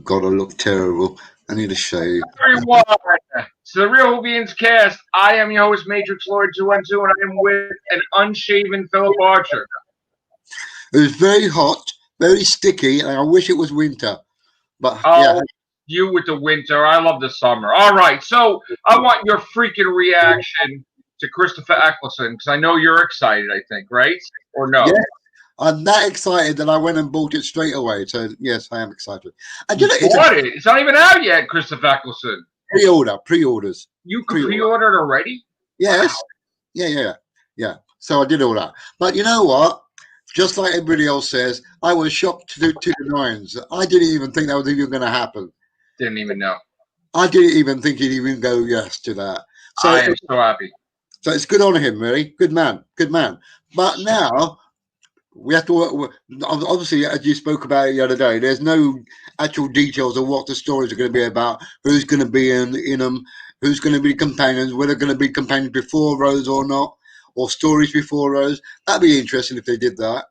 God, I look terrible. I need a shave. Everyone, it's the Real Whovians cast. I am your host, Matrix Lord 212, and I am with an unshaven Philip Archer. It was very hot, very sticky, and I wish it was winter. But yeah, Oh, you with the winter. I love the summer. All right, so I want your freaking reaction to Christopher Eccleston because I know you're excited, I think, right? Or no? yeah, I'm that excited that I went and bought it straight away. So yes, I am excited. And You you know, it's a bought it. It's not even out yet, Christopher Eccleston. pre-orders. You could Pre-order. pre-order it already? Yes, Wow. yeah. So I did all that. But you know what? Just like everybody else says, I was shocked to the nines. I didn't even think that was even going to happen. Didn't even know. I didn't even think he'd even go yes to that. So I am so happy. So it's good on him, really. Good man. Good man. But now we have to obviously, as you spoke about the other day, there's no actual details of what the stories are going to be about, who's going to be in them, who's going to be companions, whether they're going to be companions before Rose or not, or stories before Rose. That'd be interesting if they did that.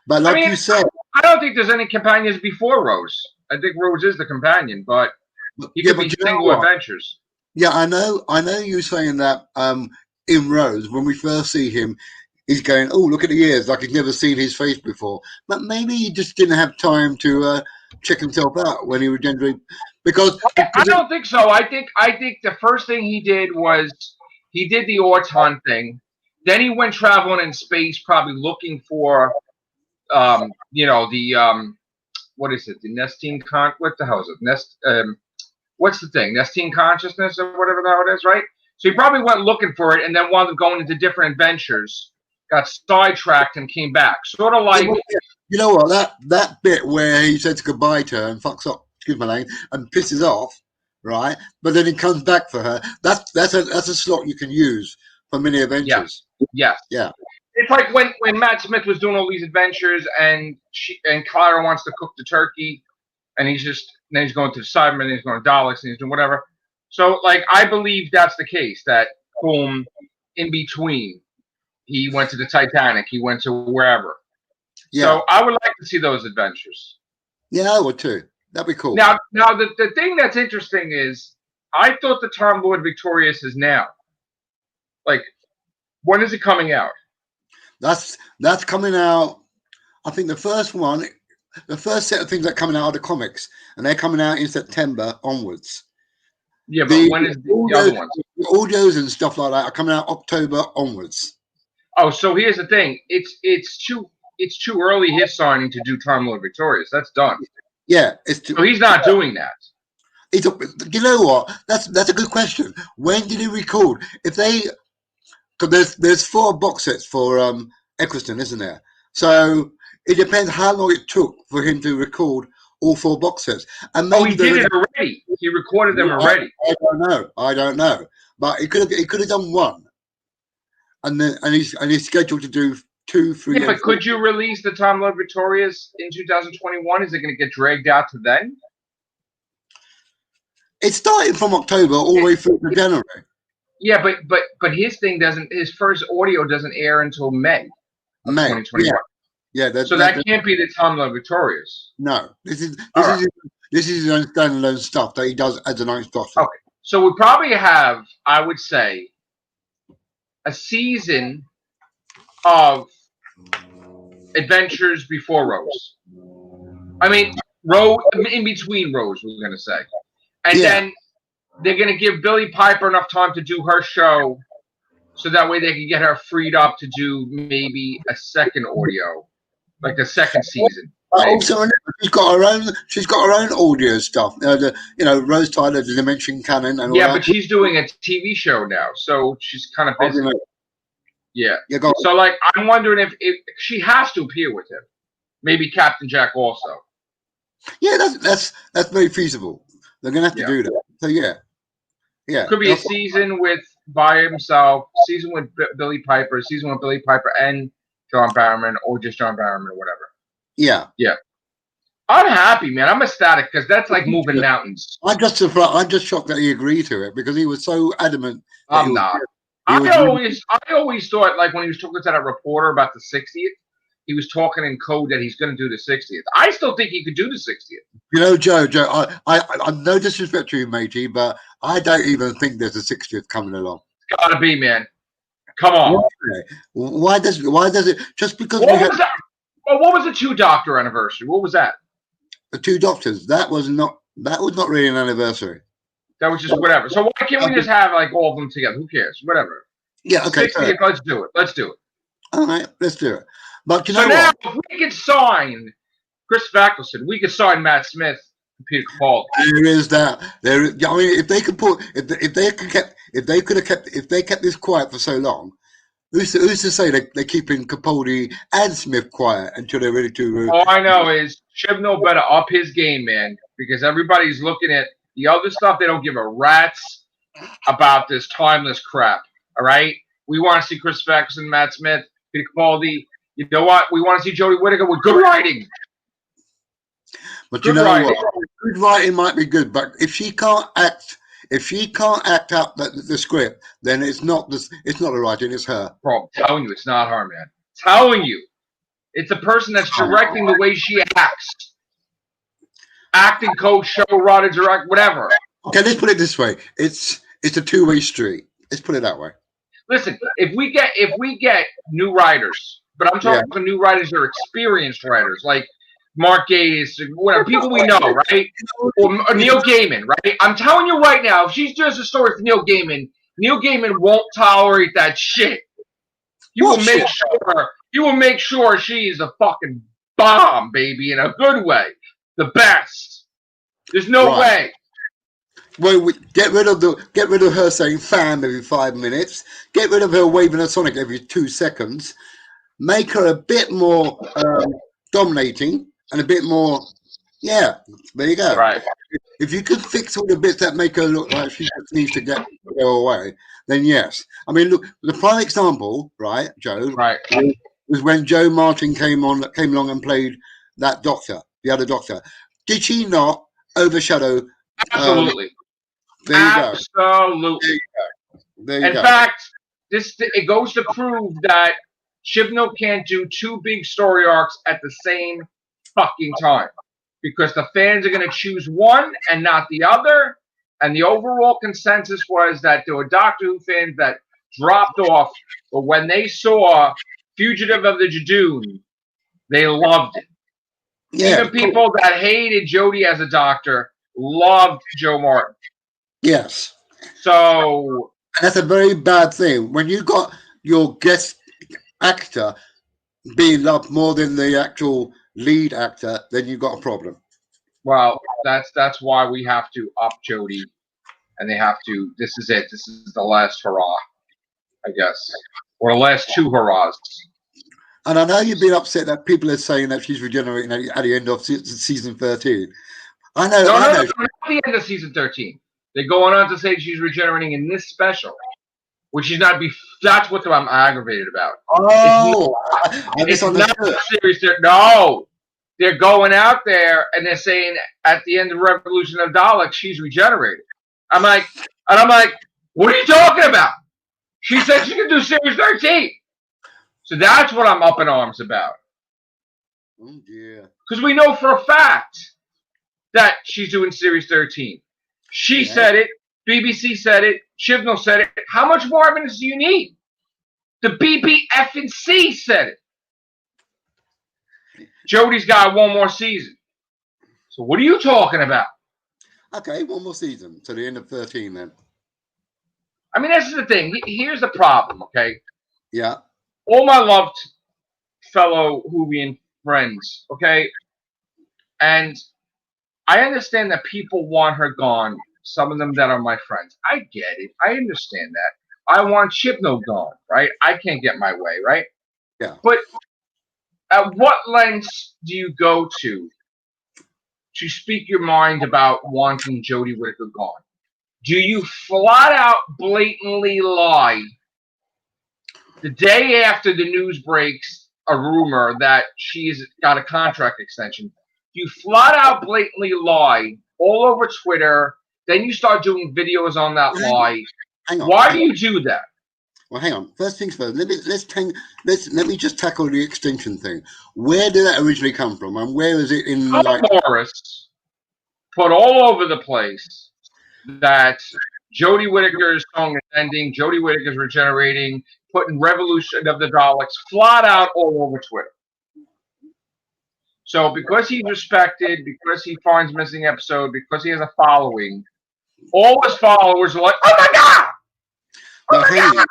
But I like mean, you said, I don't think there's any companions before Rose. I think Rose is the companion, but he yeah, could but be you know single what? adventures. Yeah, I know you saying that in Rose, when we first see him, he's going, oh, look at the ears, like he's never seen his face before. But maybe he just didn't have time to check himself out when he was generally, because I don't think so. I think the first thing he did was he did the Orton thing. Then he went traveling in space, probably looking for the what is it? The Nestine what the hell is it? What's the thing? Nestine consciousness or whatever the hell it is, right? So he probably went looking for it and then wound up going into different adventures, got sidetracked and came back. Sort of like you know what, that bit where he says goodbye to her and fucks up, excuse my language, and pisses off, right? But then he comes back for her. That's a slot you can use for mini yes. adventures. Yes. Yeah. It's like when Matt Smith was doing all these adventures and Clara wants to cook the turkey and then he's going to the Cybermen and he's going to Daleks and he's doing whatever. So like I believe that's the case, that boom, in between he went to the Titanic, he went to wherever. Yeah. So I would like to see those adventures. Yeah, I would too. That'd be cool. Now the thing that's interesting is I thought the Timelord Victorious is now. Like, when is it coming out? That's coming out. I think the first set of things that are coming out are the comics, and they're coming out in September onwards. Yeah, but when is the other ones? The audios and stuff like that are coming out October onwards. Oh, so here's the thing. It's too early his signing to do Time Lord Victorious. That's done. Yeah, so he's not doing that. You know what? That's a good question. When did he record? If they, because there's 4 box sets for Eccleston, isn't there? So it depends how long it took for him to record all 4 box sets. And maybe he did it already. He recorded them already. I don't know. But he could have done one, and he's scheduled to do 2, 3. Yeah, but could you release the Time Lord Victorious in 2021? Is it going to get dragged out to then? It's starting from October all the way through to January. Yeah, but his thing doesn't. His first audio doesn't air until May 2021. Yeah. So that can't be the Time Lord Victorious. No, this is his own standalone stuff that he does as an own stuff. Okay, so we probably have, I would say, a season of adventures before Rose. I mean, in between Rose, we're going to say. And then they're going to give Billie Piper enough time to do her show so that way they can get her freed up to do maybe a second audio, like a second season. Also, she's got her own audio stuff. Rose Tyler, the Dimension Canon, and all that. But she's doing a TV show now, so she's kind of busy. Yeah. So, like, I'm wondering if she has to appear with him. Maybe Captain Jack also. Yeah, that's very feasible. They're gonna have to do that. So yeah. Could be a season by himself, season with Billie Piper, season with Billie Piper and John Barrowman, or just John Barrowman or whatever. Yeah. I'm happy, man. I'm ecstatic because that's like moving mountains. I'm just shocked that he agreed to it because he was so adamant. I'm not. I always thought, like, when he was talking to that reporter about the 60th, he was talking in code that he's going to do the 60th. I still think he could do the 60th. You know, Joe, I no disrespect to you, matey, but I don't even think there's a 60th coming along. It's got to be, man. Come on. Why does it just because what was the 2 Doctor anniversary? What was that? The 2 Doctors. That was not really an anniversary. That was just whatever. So why can't we just have like all of them together? Who cares? Whatever. Yeah, okay. 60th, let's do it. Let's do it. All right, let's do it. But you so know now, what? if we could sign Chris Fackleson, we could sign Matt Smith and Peter Capaldi. There is that. I mean, if they could if they kept this quiet for so long, who's to say they're keeping Capaldi and Smith quiet until they're ready to? All I know is Chibnall better up his game, man, because everybody's looking at the other stuff. They don't give a rat's about this timeless crap. All right, we want to see Chris Fackleson, Matt Smith, Peter Capaldi. You know what? We want to see Jodie Whittaker with good writing. But you know what? Good writing might be good, but if she can't act out the script, then it's not the writing, it's her. Bro, I'm telling you, it's not her, man. I'm telling you, it's the person that's directing the way she acts. Acting coach, showrunner, direct, whatever. Okay, let's put it this way: it's a 2-way street. Let's put it that way. Listen, if we get new writers, but I'm talking about new writers that are experienced writers, like Mark Gatiss, whatever, people we know, right? Or Neil Gaiman, right? I'm telling you right now, if she does a story for Neil Gaiman won't tolerate that shit. He will make sure she is a fucking bomb, baby, in a good way. The best. There's no way. Well, get rid of her saying "fam" every 5 minutes. Get rid of her waving a Sonic every 2 seconds. Make her a bit more dominating and a bit more. Yeah, there you go. Right. If you could fix all the bits that make her look like she just needs to go away, then yes. I mean, look, the prime example, right, Joe? Right. Was when Joe Martin came along and played that doctor, the other doctor. Did she not overshadow? Absolutely. There you go. Absolutely. There you go. In fact, it goes to prove that Chibnall can't do 2 big story arcs at the same fucking time, because the fans are going to choose one and not the other. And the overall consensus was that there were Doctor Who fans that dropped off, but when they saw Fugitive of the Jadoon, they loved it. Yeah, even people that hated Jodie as a doctor loved Joe Martin. Yes. So and that's a very bad thing. When you got your guest actor being loved more than the actual lead actor, then you got a problem. Well, that's why we have to up Jodie, and they have to. This is it. This is the last hurrah, I guess, or the last 2 hurrahs. And I know you've been upset that people are saying that she's regenerating at the end of season 13. I know. No, I know. not the end of season 13. They're going on to say she's regenerating in this special, which she's not. That's what I'm aggravated about. Oh, it's not serious. No, they're going out there and they're saying at the end of Revolution of Daleks she's regenerated. I'm like, what are you talking about? She said she could do series 13. So that's what I'm up in arms about. Oh dear. Because we know for a fact that she's doing series 13. She said it. BBC said it. Chibnall said it. How much more evidence do you need? The BBF&C said it. Jodie's got 1 more season. So what are you talking about? Okay, 1 more season to the end of 13 then. I mean, this is the thing. Here's the problem, okay? Yeah. All my loved fellow Whovian friends, okay? And I understand that people want her gone. Some of them that are my friends. I get it. I understand that. I want Chibnall gone, right? I can't get my way, right? Yeah. But at what lengths do you go to speak your mind about wanting Jodie Whittaker gone? Do you flat out blatantly lie the day after the news breaks a rumor that she's got a contract extension? Do you flat out blatantly lie all over Twitter? Then you start doing videos on that lie. Hang on. Why do you do that? Well, hang on. First things first. Let me just tackle the extinction thing. Where did that originally come from, and where is it in like? Morris put all over the place that Jodie Whittaker's song is ending. Jodie Whittaker's regenerating. Putting Revolution of the Daleks flat out all over Twitter. So because he's respected, because he finds missing episode, because he has a following, all his followers are like, "Oh my god!"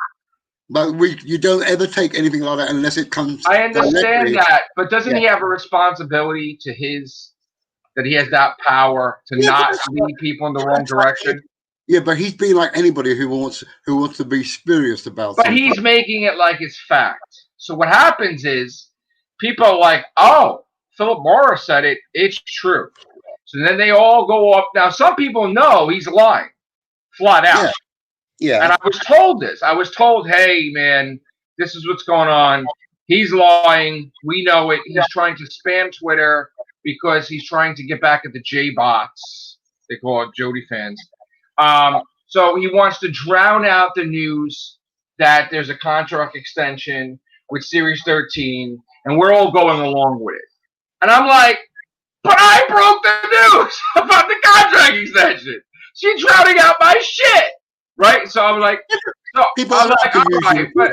But you don't ever take anything like that unless it comes. I understand that, but doesn't he have a responsibility to that he has that power to not lead people in the wrong direction? Yeah, but he's being like anybody who wants to be spurious about. But he's making it like it's fact. So what happens is people are like, "Oh, Philip Morris said it. It's true." So then they all go up. Now some people know he's lying, flat out. Yeah. And I was told this. I was told, "Hey, man, this is what's going on. He's lying. We know it. He's trying to spam Twitter because he's trying to get back at the J-bots. They call it Jodie fans. So he wants to drown out the news that there's a contract extension with Series 13, and we're all going along with it." And I'm like, "But I broke the news about the contract extension. She's drowning out my shit." Right? So I'm like, all right, but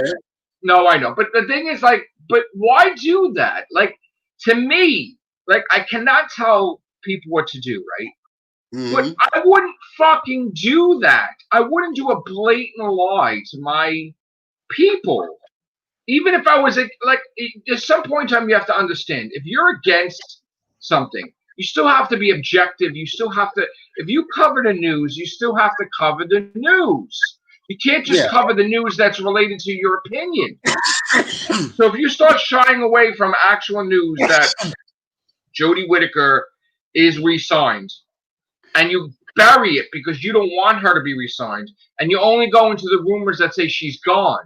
no, I know. But the thing is, like, but why do that? Like, to me, like, I cannot tell people what to do, right? But I wouldn't fucking do that. I wouldn't do a blatant lie to my people. Even if I was like, at some point in time, you have to understand, if you're against something, you still have to be objective. You still have to, if you cover the news, you still have to cover the news. You can't just cover the news that's related to your opinion. So if you start shying away from actual news that Jodie Whittaker is re-signed, and you bury it because you don't want her to be re-signed, and you only go into the rumors that say she's gone,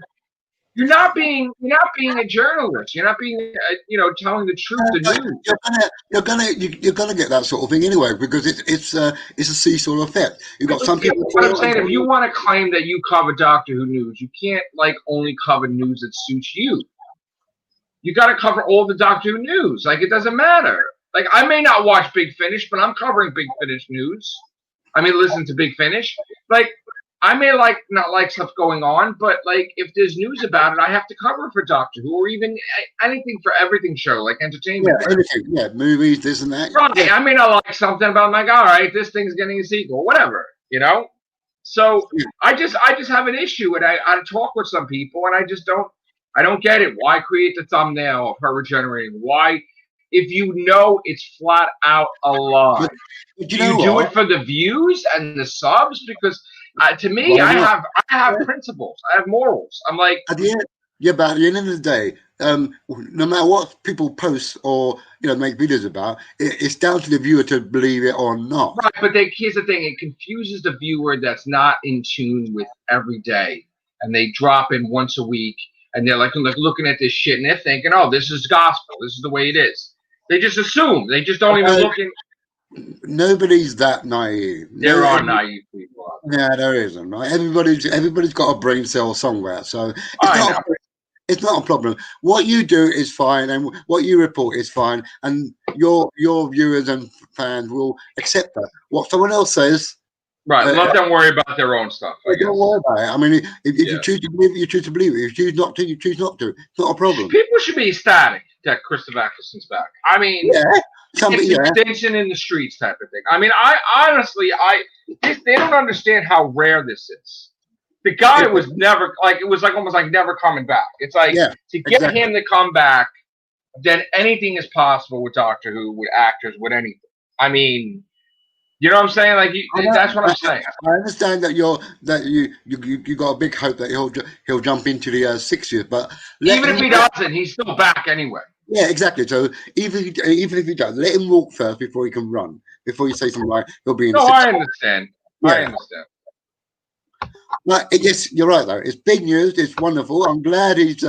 you're not being a journalist. You're not being, telling the truth. The news. You're gonna get that sort of thing anyway because it's a seesaw effect. You've got some people. What I'm saying, if you want to claim that you cover Doctor Who news, you can't like only cover news that suits you. You got to cover all the Doctor Who news. Like it doesn't matter. Like I may not watch Big Finish, but I'm covering Big Finish news. I mean, listen to Big Finish. Like. I may not like stuff going on, but like if there's news about it, I have to cover it for Doctor Who or even anything for everything show, like entertainment. Yeah, anything. Movies, this and that. Right. Yeah. I may not like something about like, all right, this thing's getting a sequel, whatever, So I just have an issue, and I talk with some people, and I don't get it. Why create the thumbnail of her regenerating? Why, if you know it's flat out a lie? Do you do it for the views and the subs? Because to me, I have principles. I have morals. I'm like, but at the end of the day, no matter what people post or make videos about, it's down to the viewer to believe it or not. Right, but here's the thing: it confuses the viewer that's not in tune with every day, and they drop in once a week, and they're like looking at this shit, and they're thinking, "Oh, this is gospel. This is the way it is." They just assume. They just don't even look in. Nobody's that naive. There are naive people. Yeah, there isn't. Right? Everybody's got a brain cell somewhere, so it's not a problem. What you do is fine, and what you report is fine, and your viewers and fans will accept that. What someone else says, right? Let them worry about their own stuff. Don't worry about it. I mean, if you choose to believe it, you choose to believe it. If you choose not to, you choose not to. It's not a problem. People should be ecstatic that Christopher Eccleston's back. I mean, it's extinction in the streets type of thing. I mean, I honestly, they don't understand how rare this is. The guy was never it was almost like never coming back. It's like to get him to come back, then anything is possible with Doctor Who, with actors, with anything. I mean, you know what I'm saying? Like that's what I'm saying. I understand that you got a big hope that he'll jump into the 60s, but even if he doesn't, he's still back anyway. Yeah, exactly. So even if he does, let him walk first before he can run. Before you say something like he'll be in. No, I understand. Yeah. I understand. But you're right though. It's big news. It's wonderful. I'm glad he's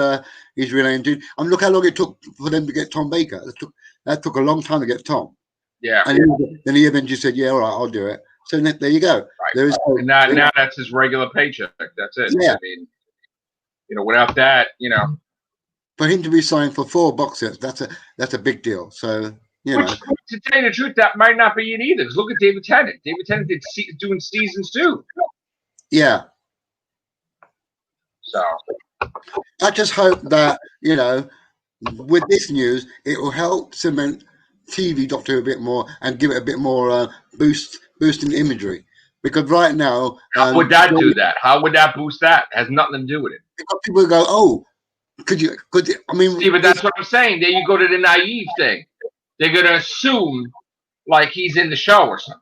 relented. Look how long it took for them to get Tom Baker. That took a long time to get Tom. Yeah. And then he eventually said, "Yeah, all right, I'll do it." So there you go. Right. Now that's his regular paycheck. That's it. Yeah. I mean, without that, For him to be signed for 4 box sets, that's a big deal. So Which, to tell you the truth, that might not be it either. Because look at David Tennant. David Tennant did doing seasons too. Yeah. So I just hope that with this news, it will help cement TV Doctor a bit more and give it a bit more boosting imagery. Because right now, how would that do that? How would that boost that? It has nothing to do with it. Because people go, "Oh, could you?" I mean, see, but that's what I'm saying. There you go to the naive thing. They're gonna assume like he's in the show or something.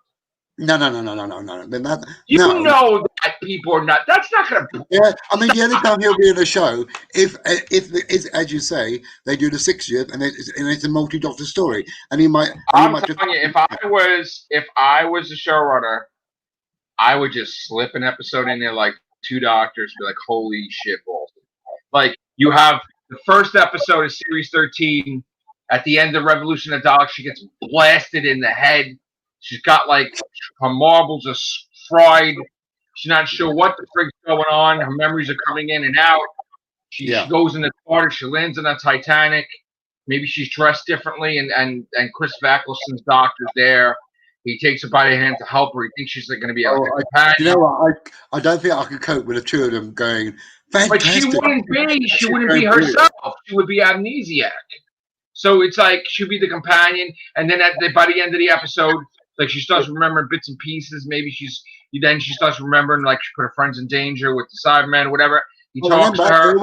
No. Then know that people are not. That's not gonna. Yeah, I mean, the only time he'll be in a show if as you say, they do the 60th and it's a multi-doctor story, and he might. I'm telling you, if I was a showrunner, I would just slip an episode in there like 2 doctors, be like, "Holy shit, balls!" Like you have the first episode of series 13. At the end of Revolution of Daleks, she gets blasted in the head. She's got like her marbles are fried. She's not sure what the frick's going on. Her memories are coming in and out. She goes in the water. She lands in a Titanic. Maybe she's dressed differently, and Chris Eccleston's doctor's there. He takes her by the hand to help her. He thinks she's going to be like a companion. You know what? I don't think I could cope with the 2 of them going. Fantastic. But she wouldn't be. She wouldn't be herself. She would be amnesiac. So it's like she'll be the companion, and then by the end of the episode, like she starts remembering bits and pieces. Maybe she starts remembering like she put her friends in danger with the Cyberman or whatever. He talks to her.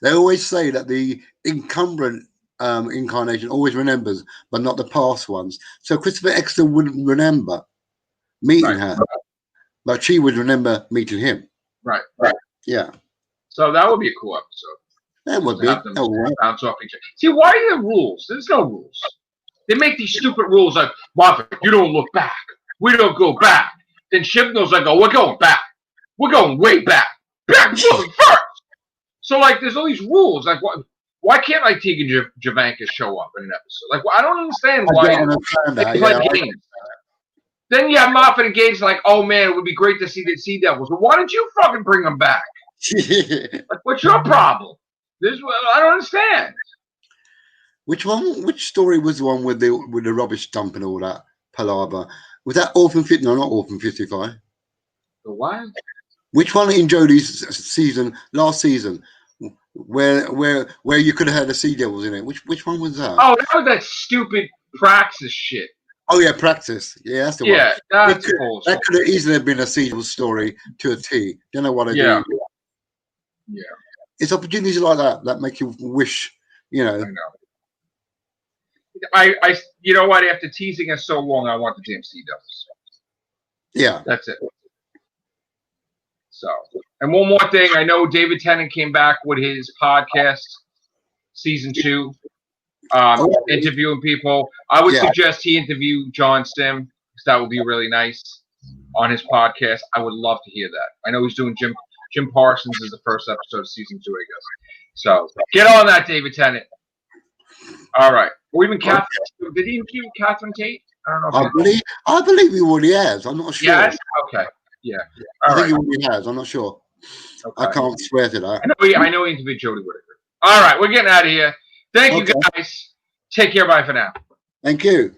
They always say that the incumbent incarnation always remembers, but not the past ones. So Christopher Eccleston wouldn't remember meeting her, but she would remember meeting him. Right. Yeah. So that would be a cool episode. That would be. Bounce off each other. See, why are there rules? There's no rules. They make these stupid rules like, Martha, you don't look back. We don't go back. Then Chibnall's like, oh, we're going back. We're going way back. Back first. So, like, there's all these rules. Like, why can't, like, Tegan Jovanka show up in an episode? Like, I don't understand why. I don't understand that. They play games. Then you have Moffat and Gage like, oh, man, it would be great to see the Sea Devils. Well, why don't you fucking bring them back? Like, what's your problem? I don't understand. Which story was the one with the rubbish dump and all that palaver? Was that Orphan 50? No, not Orphan 55. The what? Which one in Jodie's last season, where you could have had the Sea Devils in it? Which one was that? Oh, that was that stupid Praxis shit. Oh yeah, Praxis. Yeah, that's the one. Yeah, that's bullshit. That could have easily been a Sea Devils story to a T. Don't know what I do. Yeah. It's opportunities like that make you wish, I know. I you know what? After teasing us so long, I want the damn Sea Devils. Yeah. That's it. So, and one more thing. I know David Tennant came back with his podcast, season 2, interviewing people. I would suggest he interview John Sim, because that would be really nice on his podcast. I would love to hear that. I know he's doing Jim Parsons is the first episode of season 2, I guess. So get on that, David Tennant. All right. Or even Catherine. Did he interview Catherine Tate? I don't know. I believe he already has. I'm not sure. Yes. Okay. Yeah. I think he already has. I'm not sure. Okay. I can't swear to that. I know he interviewed Jodie Whittaker. All right. We're getting out of here. Thank you, guys. Take care. Bye for now. Thank you.